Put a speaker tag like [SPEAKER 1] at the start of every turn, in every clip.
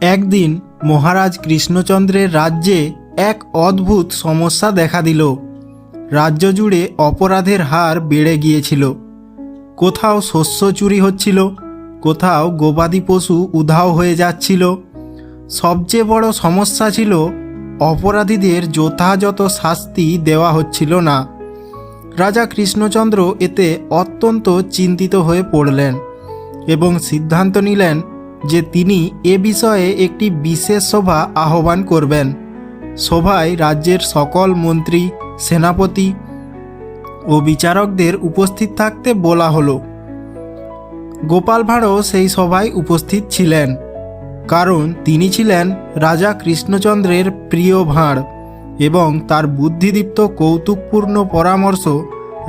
[SPEAKER 1] একদিন মহারাজ কৃষ্ণচন্দ্রের রাজ্যে এক অদ্ভুত সমস্যা দেখা দিল। রাজ্য জুড়ে অপরাধের হার বেড়ে গিয়েছিল। কোথাও শস্য চুরি হচ্ছিল, কোথাও গবাদি পশু উধাও হয়ে যাচ্ছিল। সবচেয়ে বড় সমস্যা ছিল অপরাধীদের যথাযথ শাস্তি দেওয়া হচ্ছিল না। রাজা কৃষ্ণচন্দ্র এতে অত্যন্ত চিন্তিত হয়ে পড়লেন এবং সিদ্ধান্ত নিলেন যে তিনি এ বিষয়ে একটি বিশেষ সভা আহ্বান করবেন। সভায় রাজ্যের সকল মন্ত্রী, সেনাপতি ও বিচারকদের উপস্থিত থাকতে বলা হলো। গোপাল ভাঁড়ও সেই সভায় উপস্থিত ছিলেন, কারণ তিনি ছিলেন রাজা কৃষ্ণচন্দ্রের প্রিয় ভাঁড় এবং তার বুদ্ধিদীপ্ত কৌতুকপূর্ণ পরামর্শ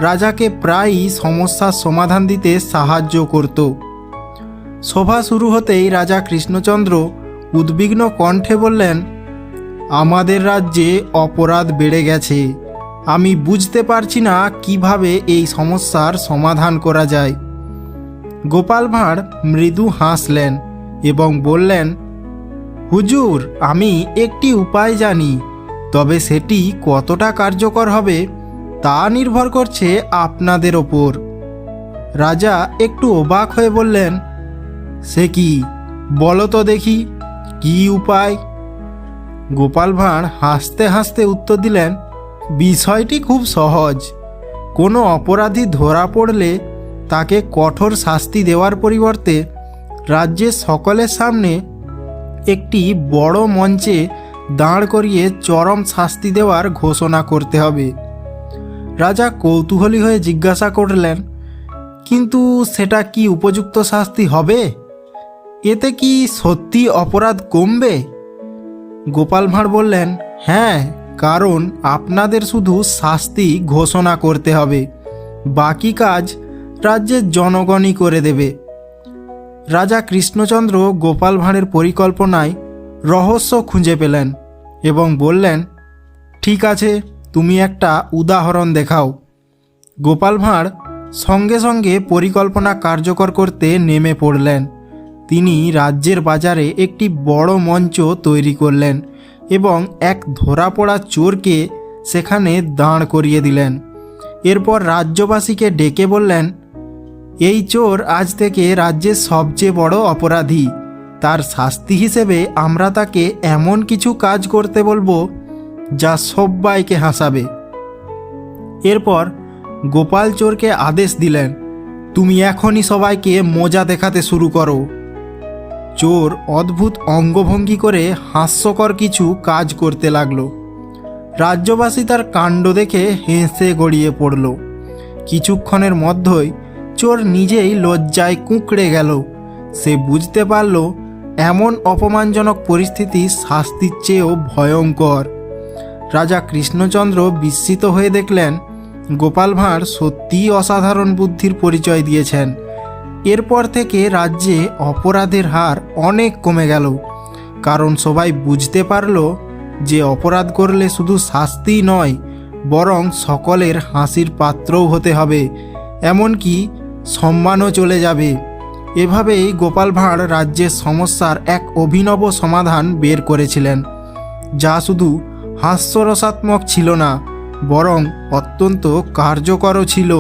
[SPEAKER 1] রাজাকে প্রায়ই সমস্যার সমাধান দিতে সাহায্য করত। সভা শুরু হতেই রাজা কৃষ্ণচন্দ্র উদ্বিগ্ন কণ্ঠে বললেন, আমাদের রাজ্যে অপরাধ বেড়ে গেছে। আমি বুঝতে পারছি না কিভাবে এই সমস্যার সমাধান করা যায়। গোপাল ভাঁড় মৃদু হাসলেন এবং বললেন, হুজুর, আমি একটি উপায় জানি, তবে সেটি কতটা কার্যকর হবে তা নির্ভর করছে আপনাদের ওপর। রাজা একটু অবাক হয়ে বললেন, সে কি? বলো তো দেখি, কি উপায়? গোপাল ভাঁড় হাসতে হাসতে উত্তর দিলেন, বিষয়টি খুব সহজ। কোনো অপরাধী ধরা পড়লে তাকে কঠোর শাস্তি দেওয়ার পরিবর্তে রাজ্যের সকলের সামনে একটি বড় মঞ্চে দাঁড় করিয়ে চরম শাস্তি দেওয়ার ঘোষণা করতে হবে। রাজা কৌতূহলী হয়ে জিজ্ঞাসা করলেন, কিন্তু সেটা কি উপযুক্ত শাস্তি হবে? এতে কি সত্যি অপরাধ কমবে? গোপাল ভাঁড় বললেন, হ্যাঁ, কারণ আপনাদের শুধু শাস্তি ঘোষণা করতে হবে, বাকি কাজ রাজ্যের জনগণই করে দেবে। রাজা কৃষ্ণচন্দ্র গোপাল ভাঁড়ের পরিকল্পনায় রহস্য খুঁজে পেলেন এবং বললেন, ঠিক আছে, তুমি একটা উদাহরণ দেখাও। গোপাল ভাঁড় সঙ্গে সঙ্গে পরিকল্পনা কার্যকর করতে নেমে পড়লেন। তিনি রাজ্যের বাজারে একটি বড় মঞ্চ তৈরি করলেন এবং এক ধরা পড়া চোরকে সেখানে দাঁড় করিয়ে দিলেন। এরপর রাজ্যবাসীকে ডেকে বললেন, এই চোর আজ থেকে রাজ্যের সবচেয়ে বড় অপরাধী। তার শাস্তি হিসেবে আমরা তাকে এমন কিছু কাজ করতে বলবো যা সবাইকে হাসাবে। এরপর গোপাল চোরকে আদেশ দিলেন, তুমি এখনই সবাইকে মজা দেখাতে শুরু করো। চোর অদ্ভুত অঙ্গভঙ্গি করে হাস্যকর কিছু কাজ করতে লাগলো। রাজ্যবাসী তার কাণ্ড দেখে হেসে গড়িয়ে পড়ল। কিছুক্ষণের মধ্যেই চোর নিজেই লজ্জায় কুঁকড়ে গেল। সে বুঝতে পারল এমন অপমানজনক পরিস্থিতি শাস্তির চেয়েও ভয়ঙ্কর। রাজা কৃষ্ণচন্দ্র বিস্মিত হয়ে দেখলেন গোপাল ভাঁড় সত্যিই অসাধারণ বুদ্ধির পরিচয় দিয়েছেন। এরপর থেকে রাজ্যে অপরাধের হার অনেক কমে গেল, কারণ সবাই বুঝতে পারল যে অপরাধ করলে শুধু শাস্তি নয়, বরং সকলের হাসির পাত্রও হতে হবে, এমনকি সম্মানও চলে যাবে। এভাবেই গোপাল ভাঁড় রাজ্যের সমস্যার এক অভিনব সমাধান বের করেছিলেন, যা শুধু হাস্যরসাত্মক ছিল না, বরং অত্যন্ত কার্যকরও ছিল।